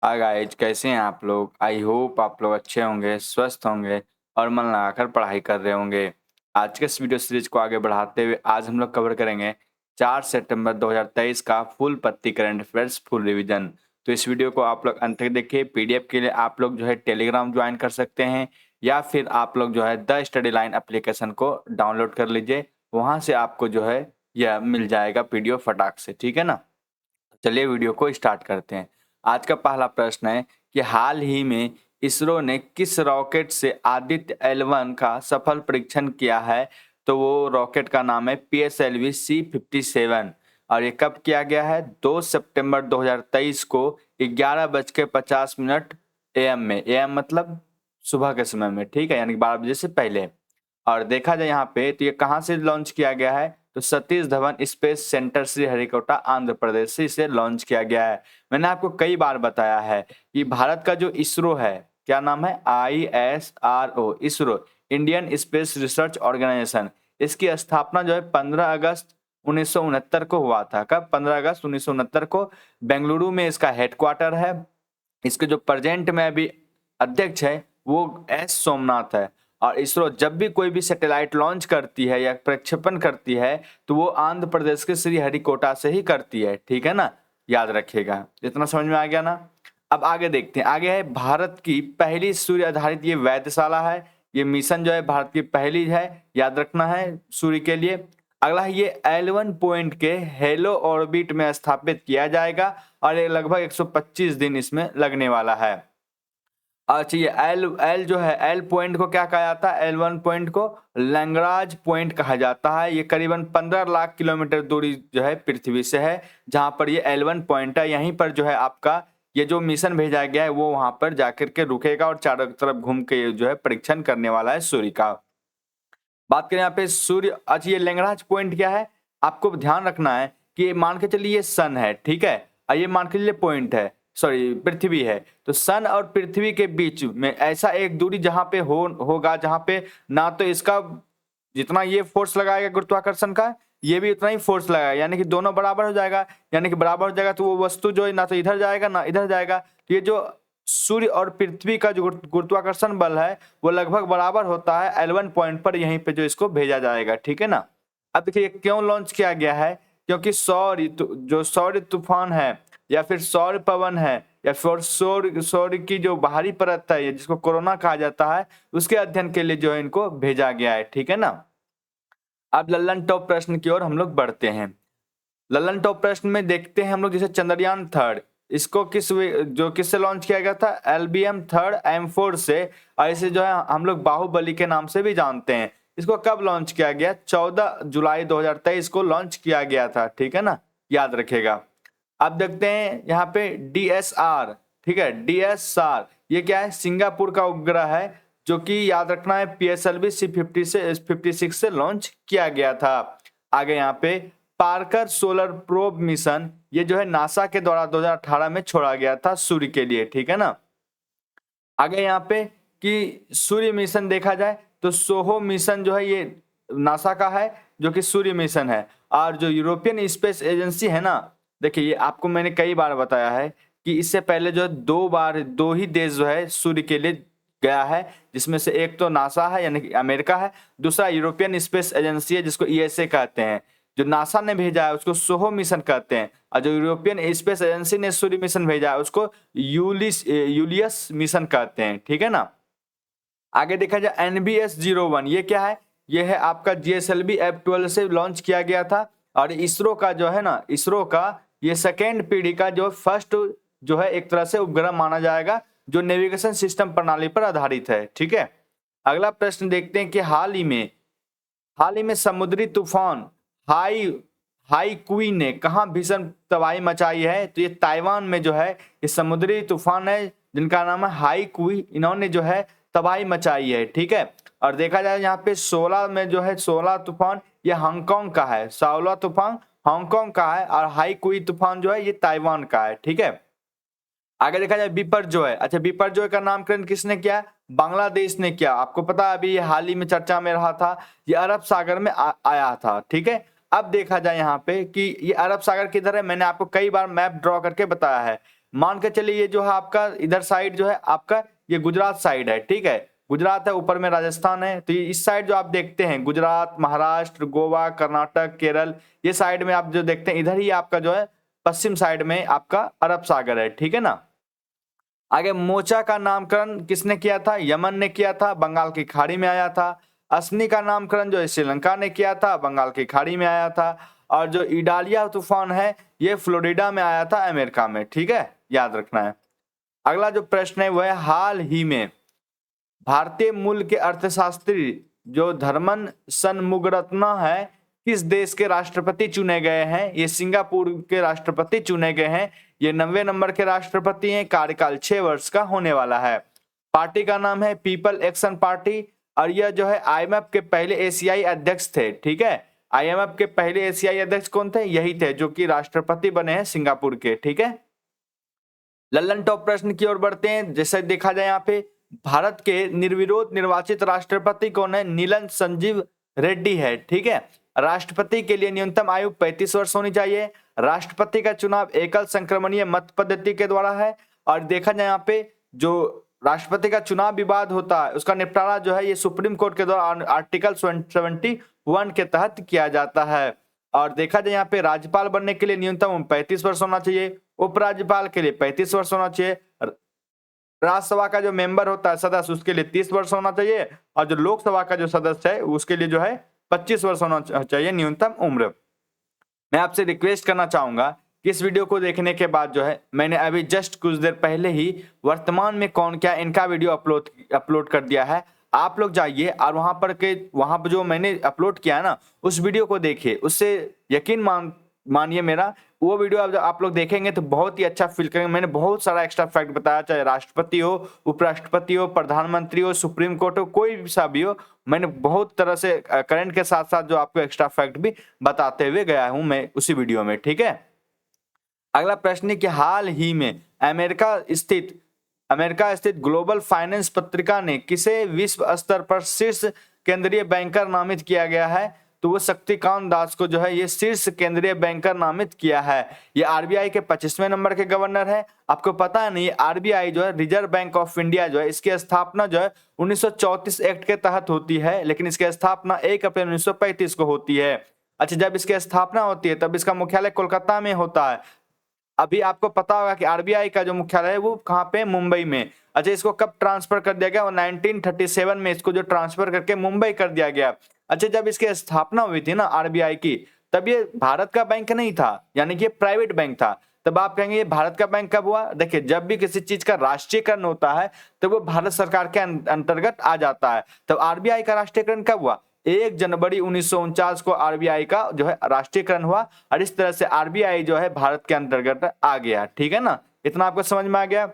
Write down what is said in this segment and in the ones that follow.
Hi guys, कैसे हैं आप लोग। आई होप आप लोग अच्छे होंगे, स्वस्थ होंगे और मन लगाकर पढ़ाई कर रहे होंगे। आज के इस वीडियो सीरीज को आगे बढ़ाते हुए आज हम लोग कवर करेंगे 4 सितंबर 2023 का फुल पत्ती करंट अफेयर्स फुल रिवीजन। तो इस वीडियो को आप लोग अंत तक देखिए। पीडीएफ के लिए आप लोग जो है टेलीग्राम ज्वाइन कर सकते हैं या फिर आप लोग जो है द स्टडी लाइन एप्लीकेशन को डाउनलोड कर लीजिए। वहाँ से आपको जो है यह मिल जाएगा पीडीएफ फटाक से, ठीक है ना। चलिए वीडियो को स्टार्ट करते हैं। आज का पहला प्रश्न है कि हाल ही में इसरो ने किस रॉकेट से आदित्य L1 का सफल परीक्षण किया है। तो वो रॉकेट का नाम है PSLV C57 और ये कब किया गया है 2 सितंबर 2023 को 11:50 AM में। AM मतलब सुबह के समय में, ठीक है, यानी 12 बजे से पहले। और देखा जाए यहाँ पे तो ये कहाँ से लॉन्च किया गया है तो सतीश धवन स्पेस सेंटर श्रीहरिकोटा आंध्र प्रदेश से इसे लॉन्च किया गया है। मैंने आपको कई बार बताया है कि भारत का जो इसरो है, क्या नाम है, ISRO, ISRO, Indian space research organisation. इसकी स्थापना जो है 15 अगस्त 1969 को हुआ था। कब? 15 अगस्त 1969 को। बेंगलुरु में इसका हेडक्वार्टर है। इसके जो प्रेजेंट में अभी अध्यक्ष है वो S सोमनाथ है। और इसरो जब भी कोई भी सैटेलाइट लॉन्च करती है या प्रक्षेपण करती है तो वो आंध्र प्रदेश के श्रीहरिकोटा से ही करती है, ठीक है ना, याद रखिएगा। इतना समझ में आ गया ना। अब आगे देखते हैं। आगे है भारत की पहली सूर्य आधारित ये वैधशाला है। ये मिशन जो है भारत की पहली है, याद रखना है सूर्य के लिए। अगला है ये L1 पॉइंट के हेलो ऑर्बिट में स्थापित किया जाएगा और ये लगभग 125 दिन इसमें लगने वाला है। अच्छा, ये एल जो है एल पॉइंट को क्या कहा जाता है? L1 पॉइंट को लैंग्राज पॉइंट कहा जाता है। ये करीबन 15 लाख किलोमीटर दूरी जो है पृथ्वी से है, जहां पर ये L1 पॉइंट है। यहीं पर जो है आपका ये जो मिशन भेजा गया है वो वहां पर जाकर के रुकेगा और चारों तरफ घूम के ये जो है परीक्षण करने वाला है सूर्य का। बात करें यहाँ पे सूर्य। अच्छा, ये लैंग्राज पॉइंट क्या है आपको ध्यान रखना है कि मान के चलिए ये सन है, ठीक है, और ये मान के चलिए पॉइंट है, सॉरी पृथ्वी है। तो सन और पृथ्वी के बीच में ऐसा एक दूरी जहां पे होगा जहां पे ना तो इसका जितना ये फोर्स लगाएगा गुरुत्वाकर्षण का, ये भी उतना ही फोर्स लगाएगा, यानी कि दोनों बराबर हो जाएगा। यानी कि बराबर हो जाएगा तो वो वस्तु जो है ना तो इधर जाएगा ना इधर जाएगा। तो ये जो सूर्य और पृथ्वी का जो गुरुत्वाकर्षण बल है वो लगभग बराबर होता है L1 पॉइंट पर, यहीं पे जो इसको भेजा जाएगा, ठीक है ना। अब देखिए क्यों लॉन्च किया गया है, क्योंकि सौर तूफान है या फिर सौर पवन है या फिर सौर की जो बाहरी परत है जिसको कोरोना कहा जाता है, उसके अध्ययन के लिए जो है इनको भेजा गया है, ठीक है ना। अब लल्लन टॉप प्रश्न की ओर हम लोग बढ़ते हैं। लल्लन टॉप प्रश्न में देखते हैं हम लोग जैसे चंद्रयान थर्ड, इसको किससे लॉन्च किया गया था? LBM थर्ड M4 से। और इसे जो है हम लोग बाहुबली के नाम से भी जानते हैं। इसको कब लॉन्च किया गया? 14 जुलाई 2023 को लॉन्च किया गया था, ठीक है ना, याद रखेगा। अब देखते हैं यहाँ पे DSR, ठीक है, DSR ये क्या है? सिंगापुर का उपग्रह है जो कि याद रखना है PSLV C50 से S56 से लॉन्च किया गया था। आगे यहाँ पे पार्कर सोलर प्रोब मिशन, ये जो है नासा के द्वारा 2018 में छोड़ा गया था सूर्य के लिए, ठीक है ना। आगे यहाँ पे कि सूर्य मिशन देखा जाए तो सोहो मिशन जो है ये नासा का है जो कि सूर्य मिशन है। और जो यूरोपियन स्पेस एजेंसी है ना, देखिए ये आपको मैंने कई बार बताया है कि इससे पहले जो है दो ही देश जो है सूर्य के लिए गया है, जिसमें से एक तो नासा है यानी कि अमेरिका है, दूसरा यूरोपियन स्पेस एजेंसी है जिसको ESA कहते हैं। जो नासा ने भेजा है उसको सोहो मिशन कहते हैं और जो यूरोपियन स्पेस एजेंसी ने सूर्य मिशन भेजा है उसको यूलियस मिशन कहते हैं, ठीक है ना। आगे देखा जाए NBS-01, ये क्या है? ये है आपका GSLV F12 से लॉन्च किया गया था और इसरो का जो है ना, इसरो का ये सेकेंड पीढ़ी का जो फर्स्ट जो है एक तरह से उपग्रह माना जाएगा जो नेविगेशन सिस्टम प्रणाली पर आधारित है, ठीक है। अगला प्रश्न देखते हैं कि हाल ही में समुद्री तूफान हाई हाई कुई ने कहाँ भीषण तबाही मचाई है? तो ये ताइवान में जो है ये समुद्री तूफान है जिनका नाम है हाई कुई, इन्होंने जो है तबाही मचाई है, ठीक है। और देखा जाए यहाँ पे 16 में जो है 16 तूफान ये हांगकांग का है, 16 तूफान हांगकांग का है और हाई कुई तूफान जो है ये ताइवान का है, ठीक है। आगे देखा जाए बिपरजॉय। अच्छा, बिपरजॉय का नामकरण किसने किया? बांग्लादेश ने किया। आपको पता है अभी ये हाल ही में चर्चा में रहा था, ये अरब सागर में आया था, ठीक है। अब देखा जाए यहाँ पे कि ये अरब सागर किधर है, मैंने आपको कई बार मैप ड्रॉ करके बताया है। मान के चलिए ये जो है आपका इधर साइड जो है आपका ये गुजरात साइड है, ठीक है, गुजरात है, ऊपर में राजस्थान है, तो ये इस साइड जो आप देखते हैं गुजरात, महाराष्ट्र, गोवा, कर्नाटक, केरल, ये साइड में आप जो देखते हैं इधर ही आपका जो है पश्चिम साइड में आपका अरब सागर है, ठीक है ना। आगे मोचा का नामकरण किसने किया था? यमन ने किया था, बंगाल की खाड़ी में आया था। असनी का नामकरण जो है श्रीलंका ने किया था, बंगाल की खाड़ी में आया था। और जो इडालिया तूफान है ये फ्लोरिडा में आया था, अमेरिका में, ठीक है, याद रखना है। अगला जो प्रश्न है वो है हाल ही में भारतीय मूल के अर्थशास्त्री जो धर्मन षणमुगरत्न है किस देश के राष्ट्रपति चुने गए हैं? ये सिंगापुर के राष्ट्रपति चुने गए हैं। ये 90 नंबर के राष्ट्रपति हैं, कार्यकाल 6 वर्ष का होने वाला है। पार्टी का नाम है पीपल एक्शन पार्टी और यह जो है आईएमएफ के पहले एशियाई अध्यक्ष थे, ठीक है। आईएमएफ के पहले एशियाई अध्यक्ष कौन थे? यही थे जो कि राष्ट्रपति बने हैं सिंगापुर के, ठीक है। लल्लन टॉप प्रश्न की ओर बढ़ते हैं। जैसे देखा जाए यहाँ पे भारत के निर्विरोध निर्वाचित राष्ट्रपति कौन है? नीलन संजीव रेड्डी है, ठीक है। राष्ट्रपति के लिए न्यूनतम आयु 35 वर्ष होनी चाहिए। राष्ट्रपति का चुनाव एकल संक्रमणीय मत पद्धति के द्वारा है। और देखा जाए यहाँ पे जो राष्ट्रपति का चुनाव विवाद होता है उसका निपटारा जो है ये सुप्रीम कोर्ट के द्वारा आर्टिकल 71 के तहत किया जाता है। और देखा जाए यहाँ पे राज्यपाल बनने के लिए न्यूनतम 35 वर्ष होना चाहिए, उपराज्यपाल के लिए 35 वर्ष होना चाहिए, राज्यसभा का जो मेंबर होता है सदस्य उसके लिए 30 वर्ष होना चाहिए और जो लोकसभा का जो सदस्य है उसके लिए जो है 25 वर्ष होना चाहिए न्यूनतम उम्र। मैं आपसे रिक्वेस्ट करना चाहूंगा कि इस वीडियो को देखने के बाद जो है मैंने अभी जस्ट कुछ देर पहले ही वर्तमान में कौन क्या इनका वीडियो अपलोड कर दिया है। आप लोग जाइए और वहां पर जो मैंने अपलोड किया है ना उस वीडियो को देखिए, उससे यकीन मानिए मेरा वो वीडियो आप लोग देखेंगे तो बहुत ही अच्छा फील करेंगे। मैंने बहुत सारा एक्स्ट्रा फैक्ट बताया, चाहे राष्ट्रपति हो, उपराष्ट्रपति हो, प्रधानमंत्री हो, सुप्रीम कोर्ट हो, कोई सा भी हो, मैंने बहुत तरह से करंट के साथ साथ जो आपको एक्स्ट्रा फैक्ट भी बताते हुए गया हूं मैं उसी वीडियो में, ठीक है। अगला प्रश्न है कि हाल ही में अमेरिका स्थित ग्लोबल फाइनेंस पत्रिका ने किसे विश्व स्तर पर शीर्ष केंद्रीय बैंकर नामित किया गया है? तो वो शक्तिकांत दास को जो है ये शीर्ष केंद्रीय बैंकर नामित किया है। ये आरबीआई के 25वें नंबर के गवर्नर है। आपको पता है नहीं, आरबीआई जो है रिजर्व बैंक ऑफ इंडिया जो है इसकी स्थापना जो है 1934 एक्ट के तहत होती है, लेकिन इसकी स्थापना 1 अप्रैल 1935 को होती है। अच्छा, जब इसकी स्थापना होती है तब इसका मुख्यालय कोलकाता में होता है। अभी आपको पता होगा कि आरबीआई का जो मुख्यालय है वो कहाँ पे? मुंबई में। अच्छा, इसको कब ट्रांसफर कर दिया गया? और 1937 में इसको जो ट्रांसफर करके मुंबई कर दिया गया। अच्छा, जब इसकी स्थापना हुई थी ना आरबीआई की तब ये भारत का बैंक नहीं था, यानी कि ये प्राइवेट बैंक था। तब आप कहेंगे ये भारत का बैंक कब हुआ? देखिए, जब भी किसी चीज का राष्ट्रीयकरण होता है तो वो भारत सरकार के अंतर्गत आ जाता है। तब आरबीआई का राष्ट्रीयकरण कब हुआ? 1 जनवरी 1949 को आरबीआई का जो है राष्ट्रीयकरण हुआ और इस तरह से आरबीआई जो है भारत के अंतर्गत आ गया, ठीक है ना। इतना आपको समझ में आ गया।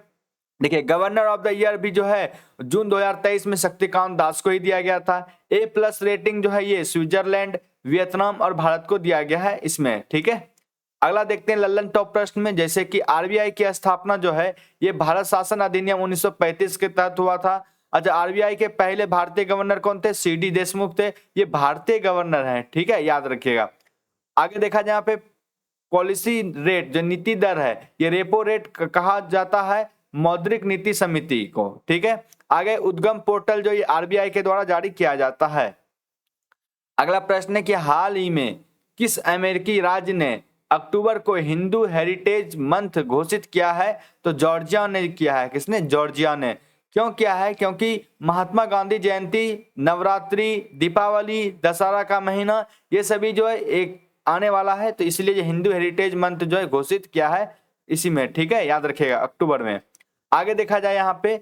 देखिए, गवर्नर ऑफ द ईयर भी जो है जून 2023 में शक्तिकांत दास को ही दिया गया था। A+ रेटिंग जो है ये स्विट्जरलैंड, वियतनाम और भारत को दिया गया है इसमें, ठीक है। अगला देखते हैं लल्लन टॉप प्रश्न में। जैसे कि आरबीआई की स्थापना जो है ये भारत शासन अधिनियम 1935 के तहत हुआ था। अच्छा, आरबीआई के पहले भारतीय गवर्नर कौन थे? CD देशमुख थे। ये भारतीय गवर्नर हैं, ठीक है, याद रखिएगा। आगे देखा जाए यहाँ पे पॉलिसी रेट जो नीति दर है ये रेपो रेट कहा जाता है मौद्रिक नीति समिति को, ठीक है। आगे उद्गम पोर्टल जो ये आरबीआई के द्वारा जारी किया जाता है। अगला प्रश्न है कि हाल ही में किस अमेरिकी राज्य ने अक्टूबर को हिंदू हेरिटेज मंथ घोषित किया है? तो जॉर्जिया ने किया है। किसने? जॉर्जिया ने। क्यों किया है? क्योंकि महात्मा गांधी जयंती, नवरात्रि, दीपावली, दशहरा का महीना ये सभी जो है एक आने वाला है, तो इसलिए ये हिंदू हेरिटेज मंथ जो है घोषित किया है इसी में, ठीक है, याद रखिएगा, अक्टूबर में। आगे देखा जाए यहाँ पे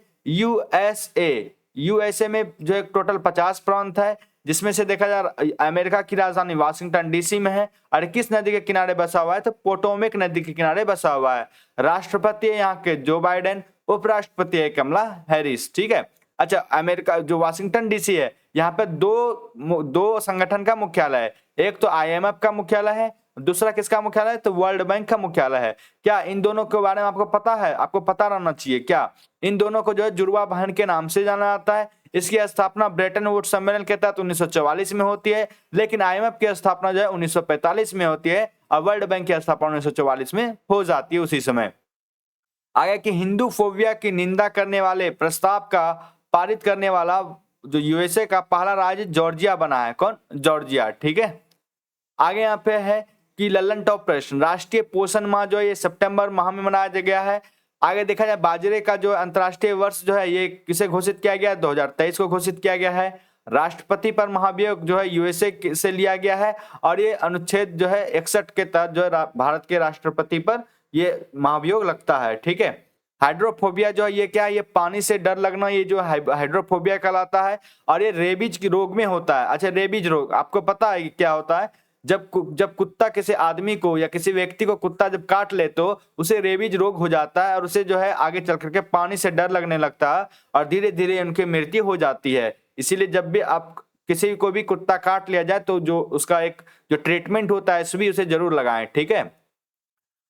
यूएसए में जो है टोटल 50 प्रांत है, जिसमें से देखा जाए अमेरिका की राजधानी वाशिंगटन डीसी में है। और किस नदी के किनारे बसा हुआ है? तो पोटोमेक नदी के किनारे बसा हुआ है। राष्ट्रपति है यहाँ के जो बाइडेन, उपराष्ट्रपति है कमला हैरिस, ठीक है। अच्छा, अमेरिका जो वाशिंगटन डीसी है यहाँ पे दो संगठन का मुख्यालय है। एक तो आईएमएफ का मुख्यालय है, दूसरा किसका मुख्यालय है? तो वर्ल्ड बैंक का मुख्यालय है। क्या इन दोनों के बारे में आपको पता है? आपको पता रहना चाहिए। क्या इन दोनों को जो है जुड़वा बहन के नाम से जाना जाता है। इसकी स्थापना ब्रेटन वुड्स सम्मेलन के तहत 1944 में होती है, लेकिन आईएमएफ की स्थापना जो है 1945 में होती है और वर्ल्ड बैंक की स्थापना 1944 में हो जाती है उसी समय। आगे कि हिंदू फोबिया की निंदा करने वाले प्रस्ताव का पारित करने वाला जो यूएसए का पहला राज्य जॉर्जिया बना है। कौन? जॉर्जिया। ठीक है। आगे यहाँ पे है कि लल्लन टॉप प्रश्न, राष्ट्रीय पोषण माह जो है ये सितंबर माह में मनाया गया है। आगे देखा जाए बाजरे का जो अंतर्राष्ट्रीय वर्ष जो है ये किसे घोषित किया गया है? 2023 को घोषित किया गया है। राष्ट्रपति पर महाभियोग जो है यूएसए से लिया गया है और ये अनुच्छेद जो है 61 के तहत जो है भारत के राष्ट्रपति पर ये महाभियोग लगता है। ठीक है। हाइड्रोफोबिया जो है ये क्या है? ये पानी से डर लगना, ये जो हाइड्रोफोबिया कहलाता है और ये रेबीज की रोग में होता है। अच्छा, रेबीज रोग आपको पता है कि क्या होता है? जब कुत्ता किसी आदमी को या किसी व्यक्ति को कुत्ता जब काट ले तो उसे रेबीज रोग हो जाता है और उसे जो है आगे चल करके पानी से डर लगने लगता है और धीरे धीरे उनकी मृत्यु हो जाती है। इसीलिए जब भी आप किसी को भी कुत्ता काट लिया जाए तो जो उसका एक जो ट्रीटमेंट होता है भी उसे जरूर लगाएं। ठीक है।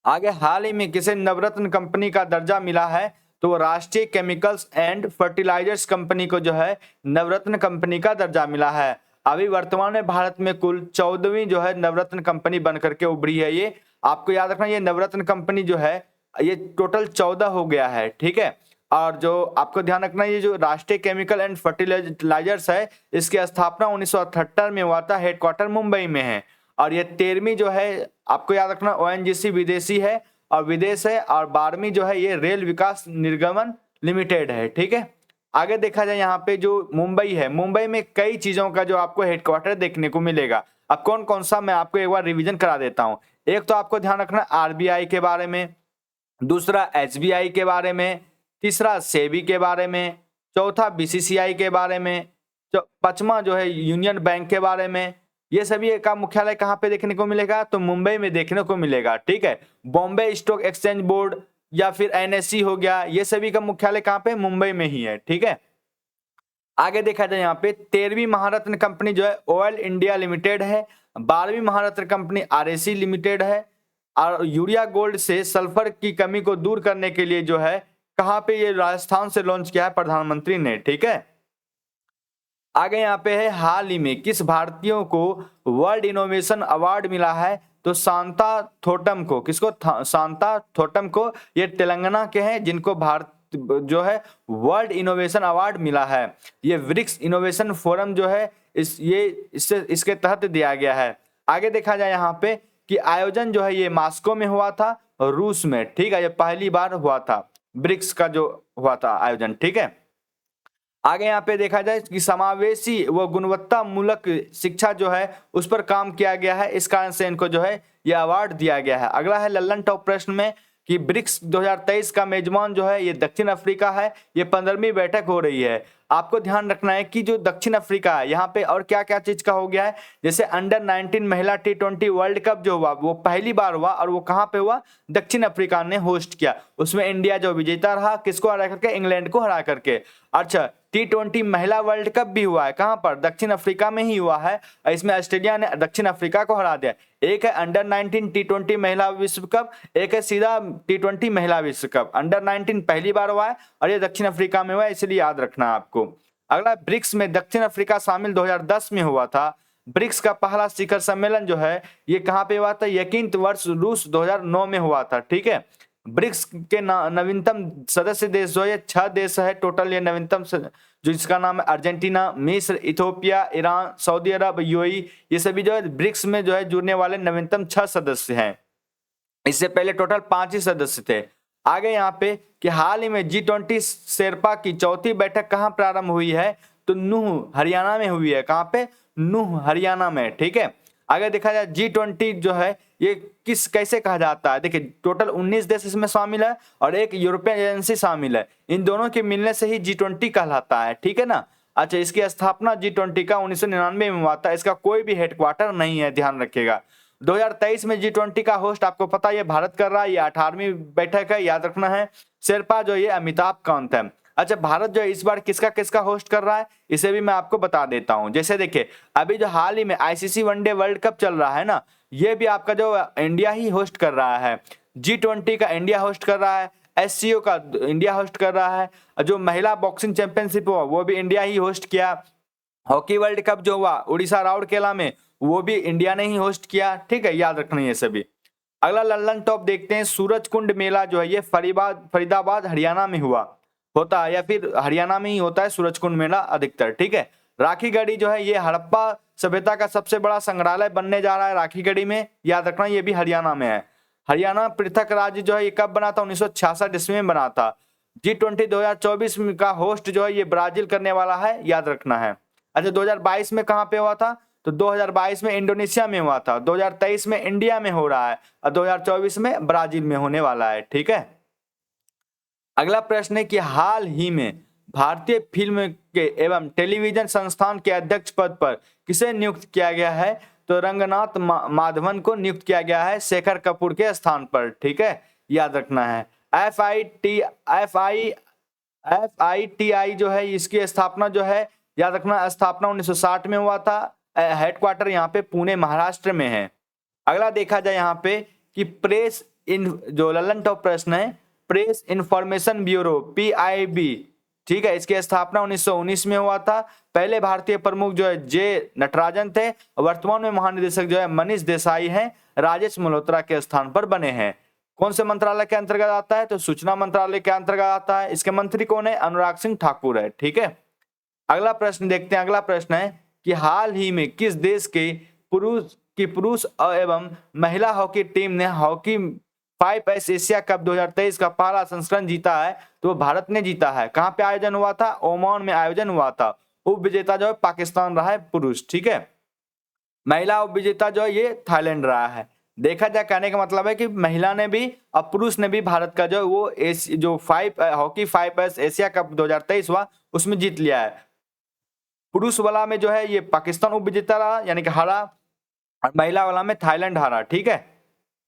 आगे हाल ही में किसे नवरत्न कंपनी का दर्जा मिला है? तो राष्ट्रीय केमिकल्स एंड फर्टिलाइजर्स कंपनी को जो है नवरत्न कंपनी का दर्जा मिला है। अभी वर्तमान में भारत में कुल 14वीं जो है नवरत्न कंपनी बन करके उभरी है। ये आपको याद रखना, ये नवरत्न कंपनी जो है ये टोटल 14 हो गया है। ठीक है। और जो आपको ध्यान रखना, ये जो राष्ट्रीय केमिकल एंड फर्टिलाइजर्स है इसकी स्थापना 1978 में हुआ था। हेडक्वार्टर मुंबई में है और ये 13वीं जो है आपको याद रखना ओएनजीसी विदेशी है और विदेश है और 12वीं जो है ये रेल विकास निर्गमन लिमिटेड है। ठीक है। आगे देखा जाए यहाँ पे जो मुंबई है, मुंबई में कई चीजों का जो आपको हेडक्वार्टर देखने को मिलेगा। अब कौन कौन सा मैं आपको एक बार रिवीजन करा देता हूँ। एक तो आपको ध्यान रखना आरबीआई के बारे में, दूसरा एसबीआई के बारे में, तीसरा सेबी के बारे में, चौथा बीसीसीआई के बारे में, पांचवा जो है यूनियन बैंक के बारे में। ये सभी का मुख्यालय कहाँ पे देखने को मिलेगा? तो मुंबई में देखने को मिलेगा। ठीक है। बॉम्बे स्टॉक एक्सचेंज बोर्ड या फिर एनएससी हो गया, ये सभी का मुख्यालय कहाँ पे? मुंबई में ही है। ठीक है। आगे देखा जाए यहाँ पे 13वीं महारत्न कंपनी जो है ऑयल इंडिया लिमिटेड है, 12वीं महारत्न कंपनी आरएसी लिमिटेड है और यूरिया गोल्ड से सल्फर की कमी को दूर करने के लिए जो है कहाँ पे ये राजस्थान से लॉन्च किया है प्रधानमंत्री ने। ठीक है। आगे यहाँ पे है हाल ही में किस भारतीयों को वर्ल्ड इनोवेशन अवार्ड मिला है? तो शांता थोटम को। किसको? शांता थोटम को। ये तेलंगाना के हैं जिनको भारत जो है वर्ल्ड इनोवेशन अवार्ड मिला है। ये ब्रिक्स इनोवेशन फोरम जो है इसके तहत दिया गया है। आगे देखा जाए यहाँ पे कि आयोजन जो है ये मॉस्को में हुआ था रूस में। ठीक है। ये पहली बार हुआ था ब्रिक्स का जो हुआ था आयोजन। ठीक है। आगे यहाँ पे देखा जाए कि समावेशी व गुणवत्ता मूलक शिक्षा जो है उस पर काम किया गया है, इस कारण से इनको जो है यह अवार्ड दिया गया है। अगला है लल्लन टॉप प्रश्न में कि ब्रिक्स 2023 का मेजबान जो है ये दक्षिण अफ्रीका है। ये 15वीं बैठक हो रही है। आपको ध्यान रखना है कि जो दक्षिण अफ्रीका है यहाँ पे और क्या क्या चीज का हो गया है। जैसे अंडर 19 महिला T20 वर्ल्ड कप जो हुआ वो पहली बार हुआ और वो कहाँ पे हुआ? दक्षिण अफ्रीका ने होस्ट किया। उसमें इंडिया जो विजेता रहा किसको हरा करके? इंग्लैंड को हरा करके। अच्छा, T20 महिला वर्ल्ड कप भी हुआ है कहां पर? दक्षिण अफ्रीका में ही हुआ है। इसमें ऑस्ट्रेलिया ने दक्षिण अफ्रीका को हरा दिया। एक है अंडर 19 T20 महिला विश्व कप, एक है सीधा T20 महिला विश्व कप। अंडर 19 पहली बार हुआ है और ये दक्षिण अफ्रीका में हुआ है, इसलिए याद रखना आपको। अगला ब्रिक्स में दक्षिण अफ्रीका शामिल 2010 में हुआ था। ब्रिक्स का पहला शिखर सम्मेलन जो है ये कहां पे हुआ था? यकीन वर्ष रूस 2009 में हुआ था। ठीक है। ब्रिक्स के नवीनतम सदस्य देश जो है 6 देश है टोटल। ये नवीनतम जो जिसका नाम है अर्जेंटीना, मिस्र, इथोपिया, ईरान, सऊदी अरब, यूएई, ये सभी जो है ब्रिक्स में जो है जुड़ने वाले नवीनतम 6 सदस्य हैं। इससे पहले टोटल 5 ही सदस्य थे। आगे यहाँ पे कि हाल ही में G20 शेरपा की चौथी बैठक कहाँ प्रारंभ हुई है? तो नूह हरियाणा में हुई है। कहाँ पे? नूह हरियाणा में। ठीक है। आगे देखा जाए G20 जो है ये कैसे कहा जाता है? देखिए टोटल 19 देश इसमें शामिल है और एक यूरोपियन एजेंसी शामिल है। इन दोनों के मिलने से ही G20 कहलाता है। ठीक है ना। अच्छा, इसकी स्थापना G20 का 1999 में हुआ था। इसका कोई भी हेडक्वार्टर नहीं है, ध्यान रखिएगा। 2023 में G20 का होस्ट आपको पता है ये भारत कर रहा है। ये 18वीं बैठक है, याद रखना है। शेरपा जो ये अमिताभ कांत है। अच्छा, भारत जो है इस बार किसका किसका होस्ट कर रहा है इसे भी मैं आपको बता देता हूं। जैसे देखिए अभी जो हाल ही में आईसीसी वनडे वर्ल्ड कप चल रहा है ना, ये भी आपका जो इंडिया ही होस्ट कर रहा है। G20 का इंडिया होस्ट कर रहा है, एससीओ का इंडिया होस्ट कर रहा है, जो महिला बॉक्सिंग चैंपियनशिप हुआ वो भी इंडिया ही होस्ट किया। हॉकी वर्ल्ड कप जो हुआ उड़ीसा राउरकेला में वो भी इंडिया ने ही होस्ट किया। ठीक है, याद रखना ये सभी। अगला लल्लन टॉप देखते हैं। सूरज कुंड मेला जो है ये फरीदाबाद हरियाणा में होता है, या फिर हरियाणा में ही होता है सूरज कुंड मेला अधिकतर, ठीक है। राखी गढ़ी जो है ये हड़प्पा सभ्यता का सबसे बड़ा संग्रहालय बनने जा रहा है राखी गढ़ी में, याद रखना ये भी हरियाणा में है। हरियाणा पृथक राज्य जो है ये कब बना था, 1966 ईस्वी में बना था। G20 2024 का होस्ट जो है ये ब्राजील करने वाला है, याद रखना है। अच्छा 2022 में कहां पे हुआ था, तो 2022 में इंडोनेशिया में हुआ था, 2023 में इंडिया में हो रहा है और 2024 में ब्राजील में होने वाला है, ठीक है। अगला प्रश्न है कि हाल ही में भारतीय फिल्म के एवं टेलीविजन संस्थान के अध्यक्ष पद पर किसे नियुक्त किया गया है, तो रंगनाथ माधवन को नियुक्त किया गया है शेखर कपूर के स्थान पर, ठीक है, याद रखना है। FITI जो है इसकी स्थापना जो है, याद रखना, स्थापना 1960 में हुआ था। हेडक्वार्टर यहाँ पे पुणे महाराष्ट्र में है। अगला देखा जाए यहाँ पे कि प्रेस इन जो लल्लन टॉप प्रश्न है, प्रेस इंफॉर्मेशन ब्यूरो PIB, ठीक है, इसकी स्थापना 1919 में हुआ था। पहले भारतीय प्रमुख जो है जे नटराजन थे, वर्तमान में महानिदेशक जो है मनीष देसाई हैं, राजेश मल्होत्रा के स्थान पर बने हैं। कौन से मंत्रालय के अंतर्गत आता है, तो सूचना मंत्रालय के अंतर्गत आता है। इसके मंत्री कौन है, अनुराग सिंह ठाकुर है, ठीक है। अगला प्रश्न देखते हैं। अगला प्रश्न है कि हाल ही में किस देश के पुरुष एवं महिला हॉकी टीम ने हॉकी 5S एशिया कप 2023 का पहला संस्करण जीता है, तो वो भारत ने जीता है। कहां पे आयोजन हुआ था, ओमान में आयोजन हुआ था। उप विजेता जो है पाकिस्तान रहा है पुरुष, ठीक है। महिला उप विजेता जो है ये थाईलैंड रहा है। देखा जाए, कहने का मतलब है कि महिला ने भी और पुरुष ने भी भारत का जो वो जो हॉकी 5S एशिया कप 2023 हुआ उसमें जीत लिया है। पुरुष वाला में जो है ये पाकिस्तान उप विजेता रहा, यानी कि हारा, और महिला वाला में थाईलैंड हारा, ठीक है।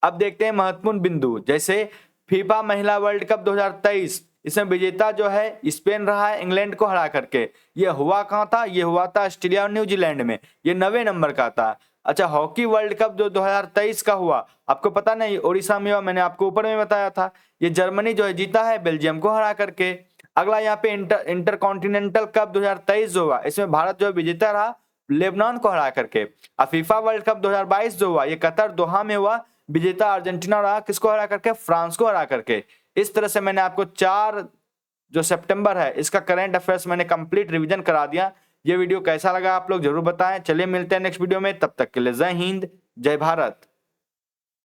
अब देखते हैं महत्वपूर्ण बिंदु, जैसे फीफा महिला वर्ल्ड कप 2023, इसमें विजेता जो है स्पेन रहा है इंग्लैंड को हरा करके। ये हुआ कहां था, ये हुआ था ऑस्ट्रेलिया और न्यूजीलैंड में, ये 9वें नंबर का था। अच्छा हॉकी वर्ल्ड कप जो 2023 का हुआ, आपको पता नहीं, ओडिशा में हुआ, मैंने आपको ऊपर में बताया था। ये जर्मनी जो है जीता है बेल्जियम को हरा करके। अगला यहाँ पे इंटर कॉन्टिनेंटल कप 2023 जो हुआ, इसमें भारत जो है विजेता रहा लेबनान को हरा करके। और फीफा वर्ल्ड कप 2022 जो हुआ, ये कतर दोहा में हुआ, विजेता अर्जेंटीना रहा, किसको हरा करके, फ्रांस को हरा करके। इस तरह से मैंने आपको 4 जो सितंबर है इसका करंट अफेयर्स मैंने कंप्लीट रिवीजन करा दिया। ये वीडियो कैसा लगा आप लोग जरूर बताएं। चलिए मिलते हैं नेक्स्ट वीडियो में, तब तक के लिए जय हिंद, जय भारत।